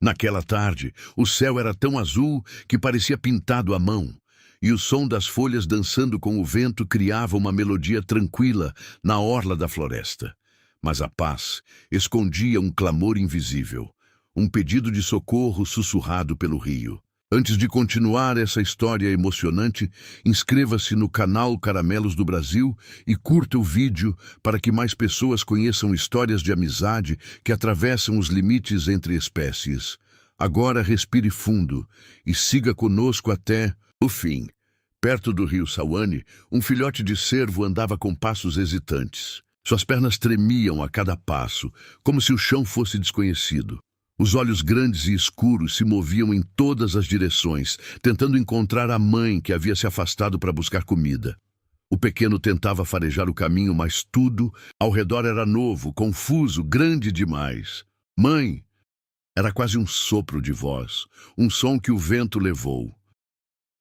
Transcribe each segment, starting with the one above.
Naquela tarde, o céu era tão azul que parecia pintado à mão, e o som das folhas dançando com o vento criava uma melodia tranquila na orla da floresta. Mas a paz escondia um clamor invisível, um pedido de socorro sussurrado pelo rio. Antes de continuar essa história emocionante, inscreva-se no canal Caramelos do Brasil e curta o vídeo para que mais pessoas conheçam histórias de amizade que atravessam os limites entre espécies. Agora respire fundo e siga conosco até o fim. Perto do rio Sawane, um filhote de cervo andava com passos hesitantes. Suas pernas tremiam a cada passo, como se o chão fosse desconhecido. Os olhos grandes e escuros se moviam em todas as direções, tentando encontrar a mãe que havia se afastado para buscar comida. O pequeno tentava farejar o caminho, mas tudo ao redor era novo, confuso, grande demais. Mãe! Era quase um sopro de voz, um som que o vento levou.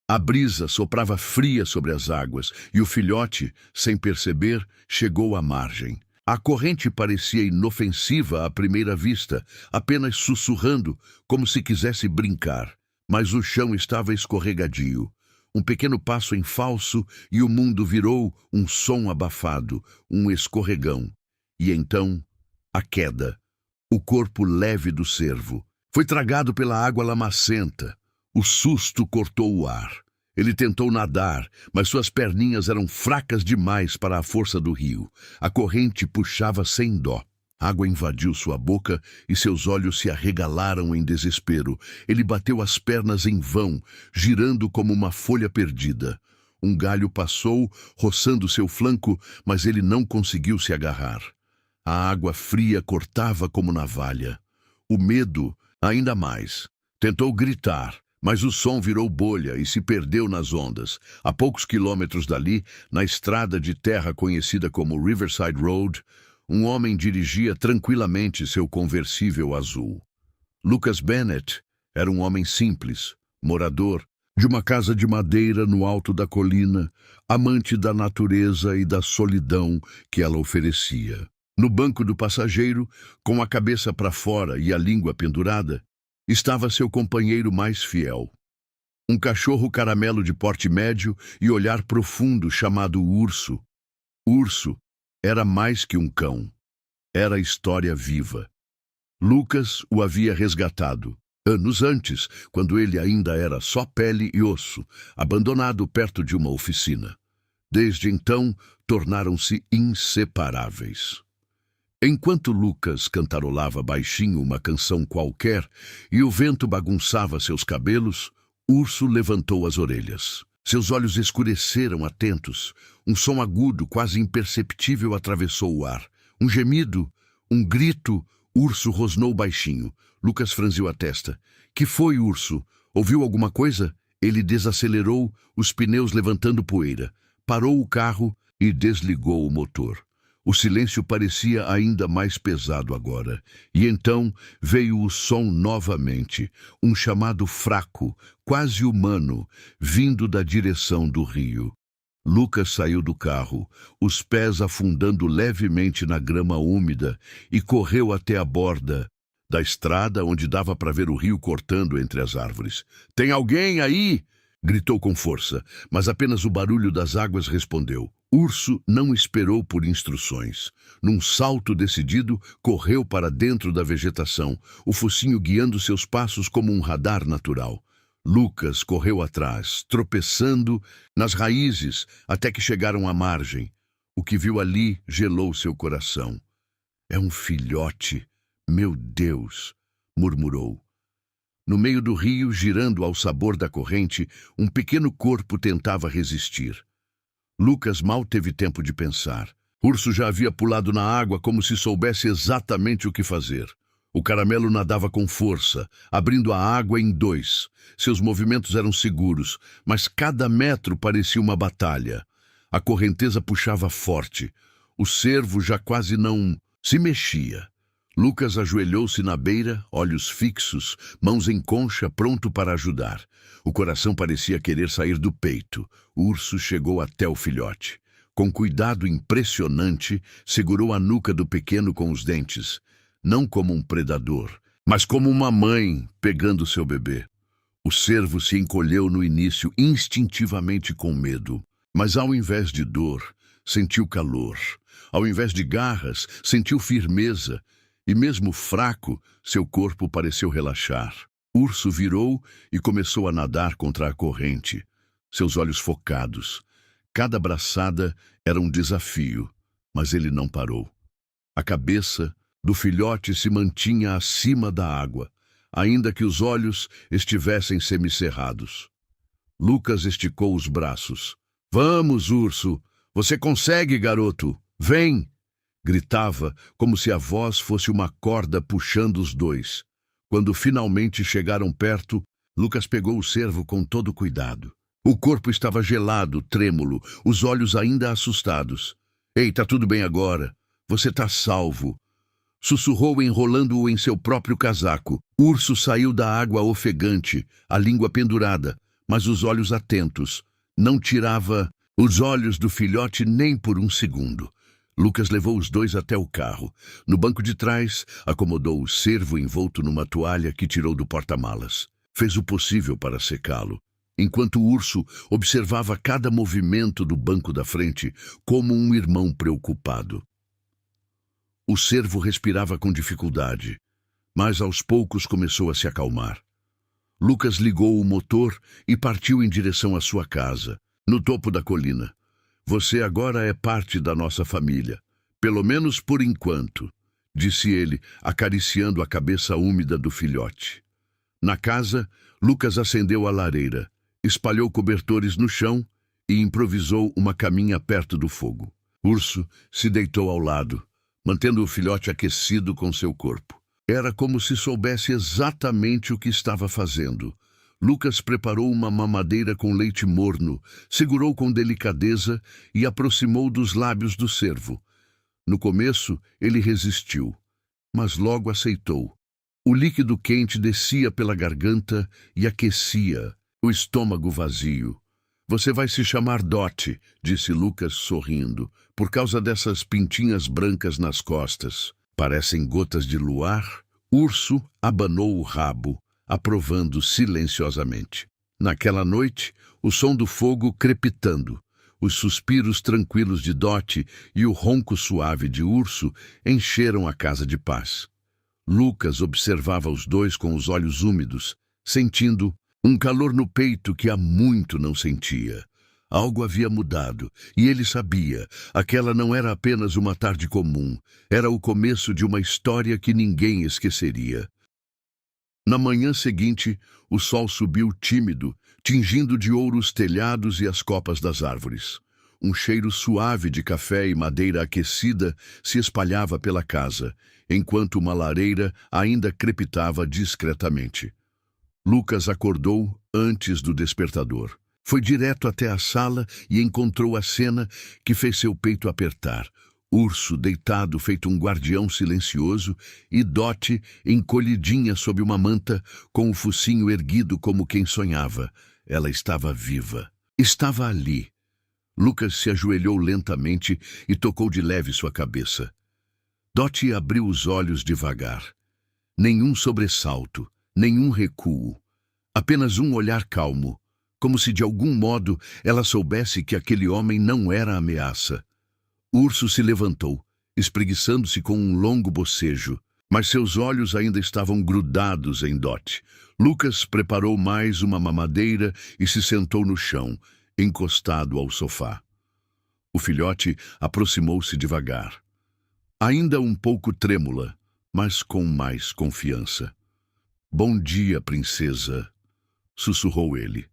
A brisa soprava fria sobre as águas e o filhote, sem perceber, chegou à margem. A corrente parecia inofensiva à primeira vista, apenas sussurrando, como se quisesse brincar. Mas o chão estava escorregadio. Um pequeno passo em falso e o mundo virou um som abafado, um escorregão. E então, a queda. O corpo leve do cervo foi tragado pela água lamacenta. O susto cortou o ar. Ele tentou nadar, mas suas perninhas eram fracas demais para a força do rio. A corrente puxava sem dó. A água invadiu sua boca e seus olhos se arregalaram em desespero. Ele bateu as pernas em vão, girando como uma folha perdida. Um galho passou, roçando seu flanco, mas ele não conseguiu se agarrar. A água fria cortava como navalha. O medo, ainda mais. Tentou gritar, mas o som virou bolha e se perdeu nas ondas. A poucos quilômetros dali, na estrada de terra conhecida como Riverside Road, um homem dirigia tranquilamente seu conversível azul. Lucas Bennett era um homem simples, morador de uma casa de madeira no alto da colina, amante da natureza e da solidão que ela oferecia. No banco do passageiro, com a cabeça para fora e a língua pendurada, estava seu companheiro mais fiel. Um cachorro caramelo de porte médio e olhar profundo chamado Urso. Urso era mais que um cão. Era história viva. Lucas o havia resgatado, anos antes, quando ele ainda era só pele e osso, abandonado perto de uma oficina. Desde então, tornaram-se inseparáveis. Enquanto Lucas cantarolava baixinho uma canção qualquer e o vento bagunçava seus cabelos, Urso levantou as orelhas. Seus olhos escureceram atentos. Um som agudo, quase imperceptível, atravessou o ar. Um gemido, um grito. Urso rosnou baixinho. Lucas franziu a testa. Que foi, Urso? Ouviu alguma coisa? Ele desacelerou, os pneus levantando poeira. Parou o carro e desligou o motor. O silêncio parecia ainda mais pesado agora. E então veio o som novamente, um chamado fraco, quase humano, vindo da direção do rio. Lucas saiu do carro, os pés afundando levemente na grama úmida, e correu até a borda da estrada onde dava para ver o rio cortando entre as árvores. "Tem alguém aí?" gritou com força, mas apenas o barulho das águas respondeu. Urso não esperou por instruções. Num salto decidido, correu para dentro da vegetação, o focinho guiando seus passos como um radar natural. Lucas correu atrás, tropeçando nas raízes, até que chegaram à margem. O que viu ali gelou seu coração. "É um filhote, meu Deus!" murmurou. No meio do rio, girando ao sabor da corrente, um pequeno corpo tentava resistir. Lucas mal teve tempo de pensar. Urso já havia pulado na água como se soubesse exatamente o que fazer. O caramelo nadava com força, abrindo a água em dois. Seus movimentos eram seguros, mas cada metro parecia uma batalha. A correnteza puxava forte. O cervo já quase não se mexia. Lucas ajoelhou-se na beira, olhos fixos, mãos em concha, pronto para ajudar. O coração parecia querer sair do peito. O urso chegou até o filhote. Com cuidado impressionante, segurou a nuca do pequeno com os dentes. Não como um predador, mas como uma mãe pegando seu bebê. O cervo se encolheu no início instintivamente com medo, mas ao invés de dor, sentiu calor. Ao invés de garras, sentiu firmeza, e mesmo fraco, seu corpo pareceu relaxar. Urso virou e começou a nadar contra a corrente, seus olhos focados. Cada braçada era um desafio, mas ele não parou. A cabeça do filhote se mantinha acima da água, ainda que os olhos estivessem semicerrados. Lucas esticou os braços. "Vamos, urso! Você consegue, garoto! Vem!" Gritava, como se a voz fosse uma corda puxando os dois. Quando finalmente chegaram perto, Lucas pegou o cervo com todo cuidado. O corpo estava gelado, trêmulo, os olhos ainda assustados. "Ei, tá tudo bem agora. Você tá salvo." Sussurrou enrolando-o em seu próprio casaco. Urso saiu da água ofegante, a língua pendurada, mas os olhos atentos. Não tirava os olhos do filhote nem por um segundo. Lucas levou os dois até o carro. No banco de trás, acomodou o cervo envolto numa toalha que tirou do porta-malas. Fez o possível para secá-lo, enquanto o urso observava cada movimento do banco da frente como um irmão preocupado. O cervo respirava com dificuldade, mas aos poucos começou a se acalmar. Lucas ligou o motor e partiu em direção à sua casa, no topo da colina. "Você agora é parte da nossa família, pelo menos por enquanto", disse ele, acariciando a cabeça úmida do filhote. Na casa, Lucas acendeu a lareira, espalhou cobertores no chão e improvisou uma caminha perto do fogo. Urso se deitou ao lado, mantendo o filhote aquecido com seu corpo. Era como se soubesse exatamente o que estava fazendo. Lucas preparou uma mamadeira com leite morno, segurou com delicadeza e aproximou dos lábios do cervo. No começo, ele resistiu, mas logo aceitou. O líquido quente descia pela garganta e aquecia o estômago vazio. "Você vai se chamar Dot", disse Lucas sorrindo, "por causa dessas pintinhas brancas nas costas. Parecem gotas de luar." Urso abanou o rabo, aprovando silenciosamente. Naquela noite, o som do fogo crepitando, os suspiros tranquilos de Dot e o ronco suave de Urso encheram a casa de paz. Lucas observava os dois com os olhos úmidos, sentindo um calor no peito que há muito não sentia. Algo havia mudado, e ele sabia, aquela não era apenas uma tarde comum, era o começo de uma história que ninguém esqueceria. Na manhã seguinte, o sol subiu tímido, tingindo de ouro os telhados e as copas das árvores. Um cheiro suave de café e madeira aquecida se espalhava pela casa, enquanto uma lareira ainda crepitava discretamente. Lucas acordou antes do despertador. Foi direto até a sala e encontrou a cena que fez seu peito apertar. Urso deitado feito um guardião silencioso e Dot encolhidinha sob uma manta com o focinho erguido como quem sonhava. Ela estava viva. Estava ali. Lucas se ajoelhou lentamente e tocou de leve sua cabeça. Dot abriu os olhos devagar. Nenhum sobressalto, nenhum recuo. Apenas um olhar calmo, como se de algum modo ela soubesse que aquele homem não era ameaça. Urso se levantou, espreguiçando-se com um longo bocejo, mas seus olhos ainda estavam grudados em Dot. Lucas preparou mais uma mamadeira e se sentou no chão, encostado ao sofá. O filhote aproximou-se devagar, ainda um pouco trêmula, mas com mais confiança. "Bom dia, princesa", sussurrou ele.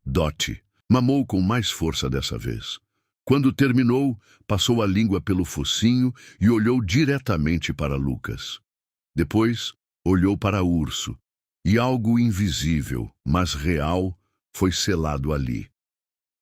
Dot mamou com mais força dessa vez. Quando terminou, passou a língua pelo focinho e olhou diretamente para Lucas. Depois, olhou para Urso, e algo invisível, mas real, foi selado ali.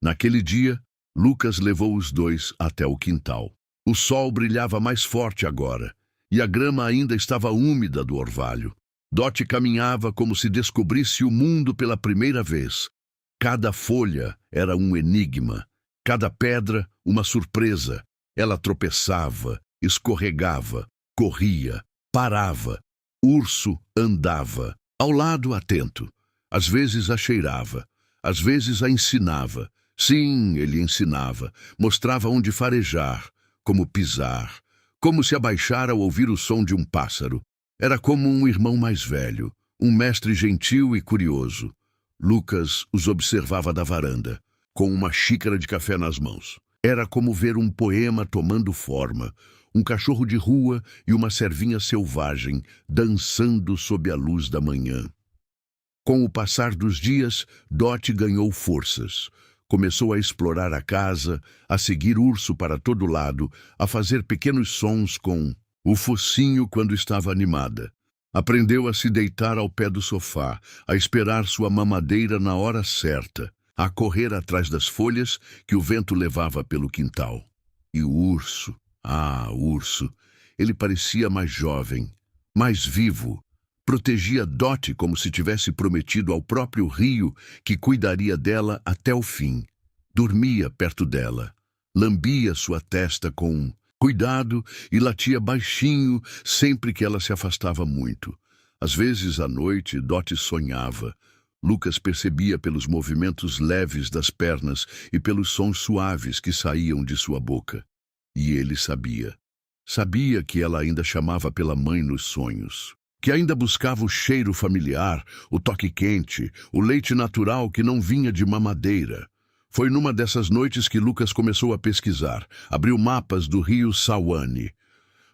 Naquele dia, Lucas levou os dois até o quintal. O sol brilhava mais forte agora, e a grama ainda estava úmida do orvalho. Dot caminhava como se descobrisse o mundo pela primeira vez. Cada folha era um enigma, cada pedra uma surpresa. Ela tropeçava, escorregava, corria, parava, Urso andava, ao lado atento. Às vezes a cheirava, às vezes a ensinava. Sim, ele ensinava, mostrava onde farejar, como pisar, como se abaixar ao ouvir o som de um pássaro. Era como um irmão mais velho, um mestre gentil e curioso. Lucas os observava da varanda, com uma xícara de café nas mãos. Era como ver um poema tomando forma, um cachorro de rua e uma servinha selvagem dançando sob a luz da manhã. Com o passar dos dias, Dot ganhou forças. Começou a explorar a casa, a seguir Urso para todo lado, a fazer pequenos sons com o focinho quando estava animada. Aprendeu a se deitar ao pé do sofá, a esperar sua mamadeira na hora certa, a correr atrás das folhas que o vento levava pelo quintal. E o urso, Urso, ele parecia mais jovem, mais vivo. Protegia Dot como se tivesse prometido ao próprio rio que cuidaria dela até o fim. Dormia perto dela, lambia sua testa com cuidado e latia baixinho sempre que ela se afastava muito. Às vezes, à noite, Dot sonhava. Lucas percebia pelos movimentos leves das pernas e pelos sons suaves que saíam de sua boca. E ele sabia. Sabia que ela ainda chamava pela mãe nos sonhos. Que ainda buscava o cheiro familiar, o toque quente, o leite natural que não vinha de mamadeira. Foi numa dessas noites que Lucas começou a pesquisar, abriu mapas do rio Sawane,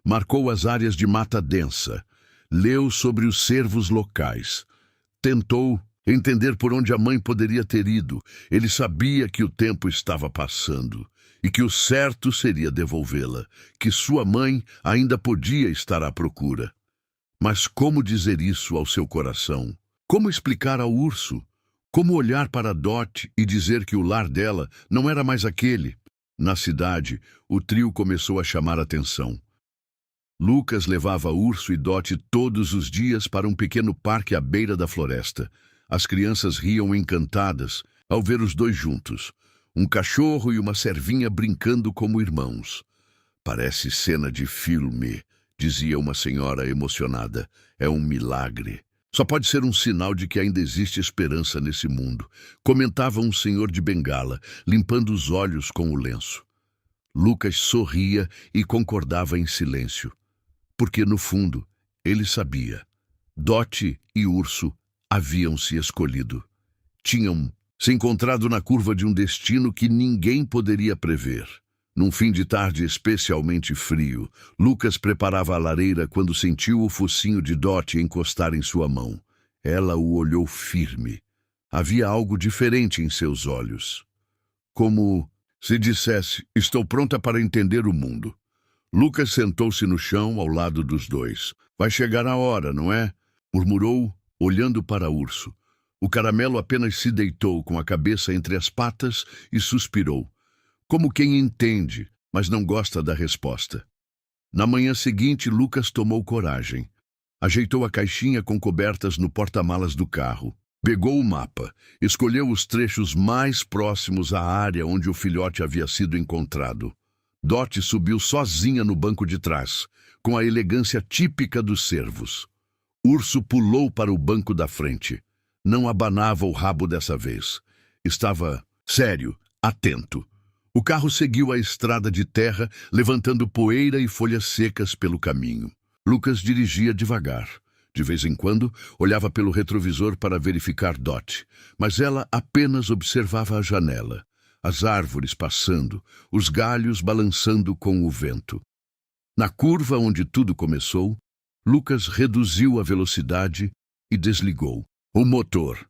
marcou as áreas de mata densa, leu sobre os cervos locais, tentou entender por onde a mãe poderia ter ido. Ele sabia que o tempo estava passando e que o certo seria devolvê-la, que sua mãe ainda podia estar à procura. Mas como dizer isso ao seu coração? Como explicar ao urso? Como olhar para Dot e dizer que o lar dela não era mais aquele? Na cidade, o trio começou a chamar atenção. Lucas levava Urso e Dot todos os dias para um pequeno parque à beira da floresta. As crianças riam encantadas ao ver os dois juntos, um cachorro e uma servinha brincando como irmãos. Parece cena de filme, dizia uma senhora emocionada. É um milagre. Só pode ser um sinal de que ainda existe esperança nesse mundo, comentava um senhor de bengala, limpando os olhos com o lenço. Lucas sorria e concordava em silêncio, porque no fundo ele sabia. Dot e Urso haviam se escolhido. Tinham se encontrado na curva de um destino que ninguém poderia prever. Num fim de tarde especialmente frio, Lucas preparava a lareira quando sentiu o focinho de Dot encostar em sua mão. Ela o olhou firme. Havia algo diferente em seus olhos. Como se dissesse, estou pronta para entender o mundo. Lucas sentou-se no chão ao lado dos dois. Vai chegar a hora, não é? Murmurou, olhando para Urso. O caramelo apenas se deitou com a cabeça entre as patas e suspirou. Como quem entende, mas não gosta da resposta. Na manhã seguinte, Lucas tomou coragem. Ajeitou a caixinha com cobertas no porta-malas do carro. Pegou o mapa, escolheu os trechos mais próximos à área onde o filhote havia sido encontrado. Dot subiu sozinha no banco de trás, com a elegância típica dos cervos. Urso pulou para o banco da frente. Não abanava o rabo dessa vez. Estava sério, atento. O carro seguiu a estrada de terra, levantando poeira e folhas secas pelo caminho. Lucas dirigia devagar. De vez em quando, olhava pelo retrovisor para verificar Dot, mas ela apenas observava a janela, as árvores passando, os galhos balançando com o vento. Na curva onde tudo começou, Lucas reduziu a velocidade e desligou o motor.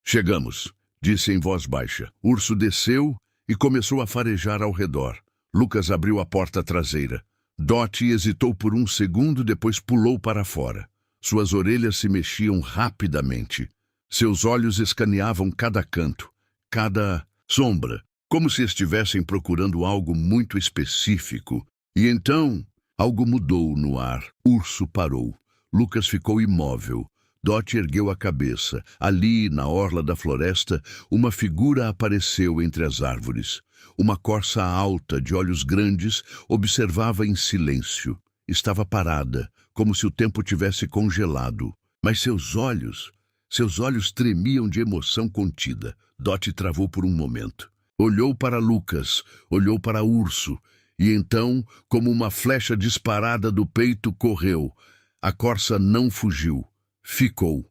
Chegamos, disse em voz baixa. Urso desceu e começou a farejar ao redor. Lucas abriu a porta traseira. Dot hesitou por um segundo, depois pulou para fora. Suas orelhas se mexiam rapidamente. Seus olhos escaneavam cada canto, cada sombra, como se estivessem procurando algo muito específico. E então, algo mudou no ar. Urso parou. Lucas ficou imóvel. Dot ergueu a cabeça. Ali, na orla da floresta, uma figura apareceu entre as árvores. Uma corça alta, de olhos grandes, observava em silêncio. Estava parada, como se o tempo tivesse congelado. Mas seus olhos tremiam de emoção contida. Dot travou por um momento. Olhou para Lucas, olhou para Urso, e então, como uma flecha disparada do peito, correu. A corça não fugiu. Ficou.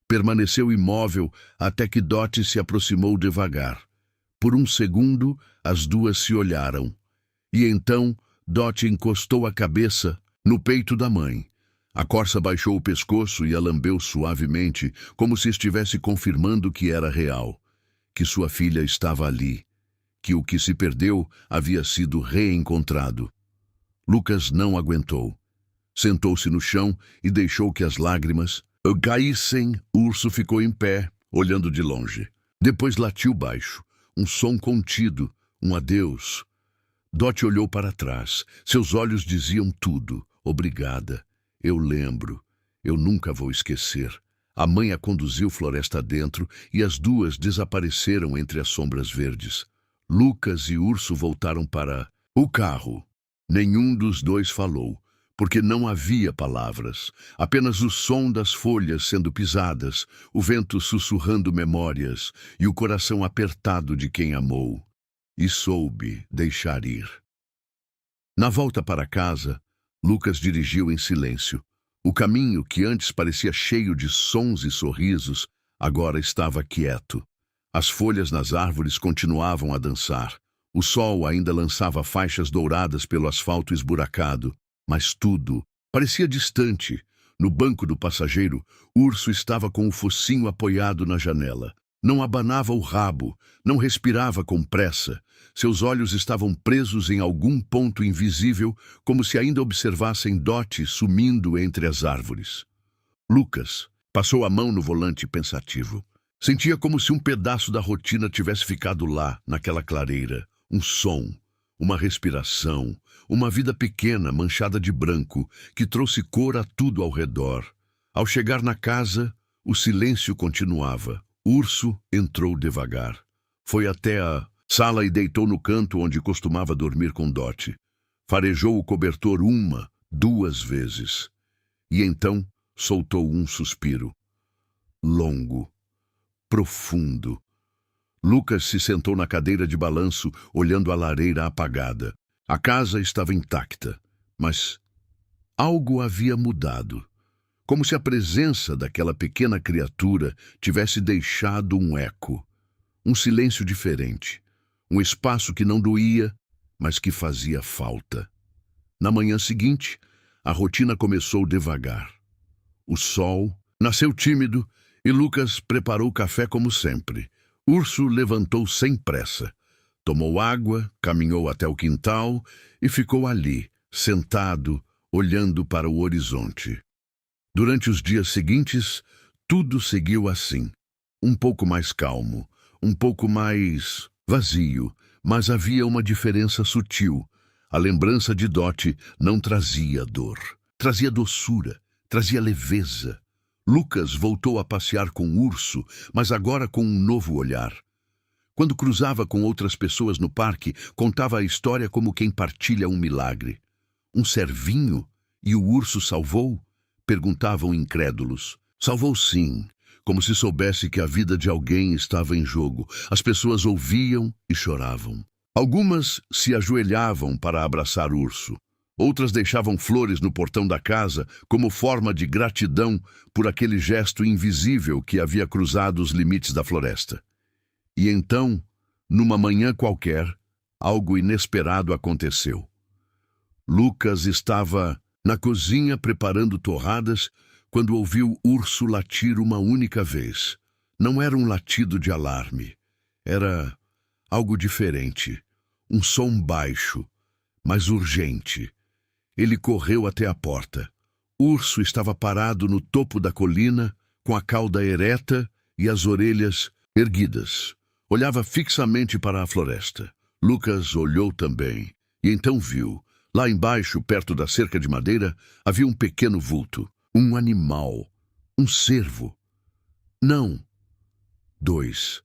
Permaneceu imóvel até que Dot se aproximou devagar. Por um segundo, as duas se olharam. E então, Dot encostou a cabeça no peito da mãe. A corça baixou o pescoço e a lambeu suavemente, como se estivesse confirmando que era real, que sua filha estava ali, que o que se perdeu havia sido reencontrado. Lucas não aguentou. Sentou-se no chão e deixou que as lágrimas caíssem. Urso ficou em pé, olhando de longe. Depois latiu baixo, um som contido, um adeus. Dot olhou para trás. Seus olhos diziam tudo. Obrigada. Eu lembro. Eu nunca vou esquecer. A mãe a conduziu floresta dentro e as duas desapareceram entre as sombras verdes. Lucas e Urso voltaram para o carro. Nenhum dos dois falou, porque não havia palavras. Apenas o som das folhas sendo pisadas, o vento sussurrando memórias e o coração apertado de quem amou e soube deixar ir. Na volta para casa, Lucas dirigiu em silêncio. O caminho, que antes parecia cheio de sons e sorrisos, agora estava quieto. As folhas nas árvores continuavam a dançar. O sol ainda lançava faixas douradas pelo asfalto esburacado, mas tudo parecia distante. No banco do passageiro, Urso estava com o focinho apoiado na janela. Não abanava o rabo, não respirava com pressa. Seus olhos estavam presos em algum ponto invisível, como se ainda observassem Dot sumindo entre as árvores. Lucas passou a mão no volante pensativo. Sentia como se um pedaço da rotina tivesse ficado lá, naquela clareira. Um som, uma respiração, uma vida pequena manchada de branco, que trouxe cor a tudo ao redor. Ao chegar na casa, o silêncio continuava. Urso entrou devagar. Foi até a sala e deitou no canto onde costumava dormir com Dot. Farejou o cobertor 1, 2 vezes. E então soltou um suspiro. Longo, profundo. Lucas se sentou na cadeira de balanço, olhando a lareira apagada. A casa estava intacta, mas algo havia mudado. Como se a presença daquela pequena criatura tivesse deixado um eco. Um silêncio diferente. Um espaço que não doía, mas que fazia falta. Na manhã seguinte, a rotina começou devagar. O sol nasceu tímido e Lucas preparou o café como sempre. Urso levantou sem pressa. Tomou água, caminhou até o quintal e ficou ali, sentado, olhando para o horizonte. Durante os dias seguintes, tudo seguiu assim. Um pouco mais calmo, um pouco mais vazio, mas havia uma diferença sutil. A lembrança de Dot não trazia dor. Trazia doçura, trazia leveza. Lucas voltou a passear com o Urso, mas agora com um novo olhar. Quando cruzava com outras pessoas no parque, contava a história como quem partilha um milagre. Um servinho? E o Urso salvou? Perguntavam incrédulos. Salvou sim, como se soubesse que a vida de alguém estava em jogo. As pessoas ouviam e choravam. Algumas se ajoelhavam para abraçar Urso. Outras deixavam flores no portão da casa como forma de gratidão por aquele gesto invisível que havia cruzado os limites da floresta. E então, numa manhã qualquer, algo inesperado aconteceu. Lucas estava na cozinha preparando torradas quando ouviu Urso latir uma única vez. Não era um latido de alarme. Era algo diferente. Um som baixo, mas urgente. Ele correu até a porta. Urso estava parado no topo da colina, com a cauda ereta e as orelhas erguidas. Olhava fixamente para a floresta. Lucas olhou também, e então viu. Lá embaixo, perto da cerca de madeira, havia um pequeno vulto. Um animal. Um cervo. Não. 2.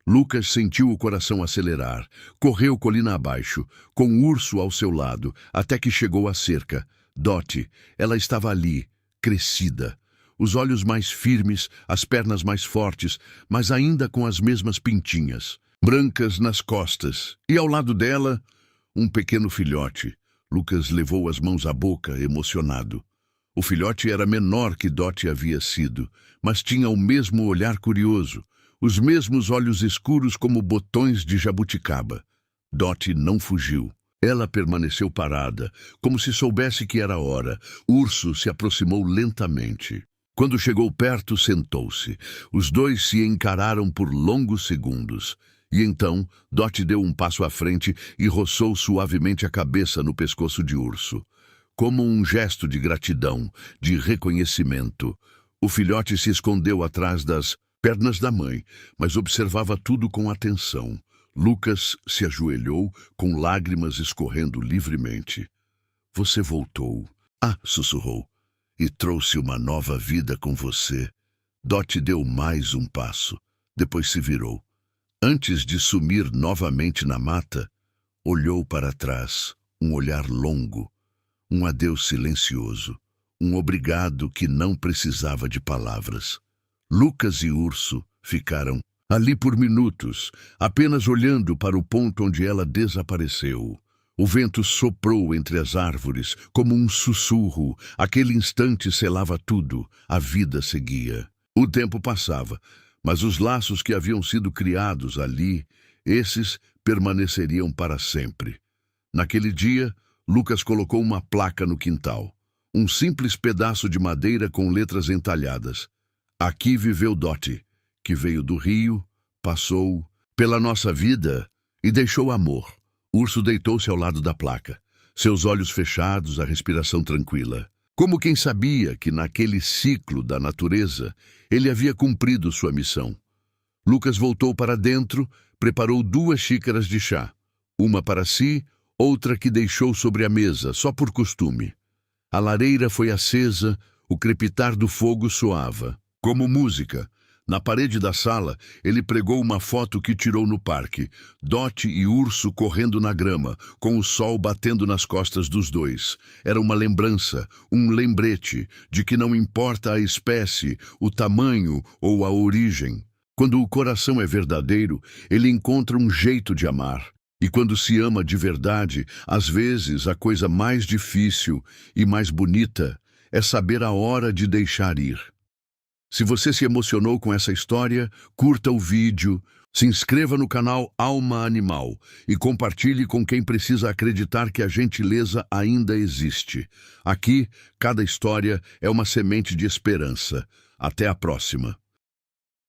Lucas sentiu o coração acelerar. Correu colina abaixo, com o urso ao seu lado, até que chegou à cerca. Dot, ela estava ali, crescida. Os olhos mais firmes, as pernas mais fortes, mas ainda com as mesmas pintinhas, brancas nas costas. E ao lado dela, um pequeno filhote. Lucas levou as mãos à boca, emocionado. O filhote era menor que Dot havia sido, mas tinha o mesmo olhar curioso, os mesmos olhos escuros como botões de jabuticaba. Dot não fugiu. Ela permaneceu parada, como se soubesse que era hora. Urso se aproximou lentamente. Quando chegou perto, sentou-se. Os dois se encararam por longos segundos. E então, Dot deu um passo à frente e roçou suavemente a cabeça no pescoço de Urso. Como um gesto de gratidão, de reconhecimento. O filhote se escondeu atrás das pernas da mãe, mas observava tudo com atenção. Lucas se ajoelhou, com lágrimas escorrendo livremente. Você voltou. Ah, sussurrou. E trouxe uma nova vida com você. Dot deu mais um passo. Depois se virou. Antes de sumir novamente na mata, olhou para trás, um olhar longo. Um adeus silencioso, um obrigado que não precisava de palavras. Lucas e Urso ficaram ali por minutos, apenas olhando para o ponto onde ela desapareceu. O vento soprou entre as árvores, como um sussurro. Aquele instante selava tudo, a vida seguia. O tempo passava, mas os laços que haviam sido criados ali, esses permaneceriam para sempre. Naquele dia, Lucas colocou uma placa no quintal. Um simples pedaço de madeira com letras entalhadas. Aqui viveu Dot, que veio do rio, passou pela nossa vida e deixou amor. Urso deitou-se ao lado da placa, seus olhos fechados, a respiração tranquila. Como quem sabia que naquele ciclo da natureza ele havia cumprido sua missão. Lucas voltou para dentro, preparou 2 xícaras de chá. Uma para si, outra que deixou sobre a mesa, só por costume. A lareira foi acesa, o crepitar do fogo soava. Como música, na parede da sala, ele pregou uma foto que tirou no parque. Dot e Urso correndo na grama, com o sol batendo nas costas dos dois. Era uma lembrança, um lembrete, de que não importa a espécie, o tamanho ou a origem. Quando o coração é verdadeiro, ele encontra um jeito de amar. E quando se ama de verdade, às vezes a coisa mais difícil e mais bonita é saber a hora de deixar ir. Se você se emocionou com essa história, curta o vídeo, se inscreva no canal Alma Animal e compartilhe com quem precisa acreditar que a gentileza ainda existe. Aqui, cada história é uma semente de esperança. Até a próxima.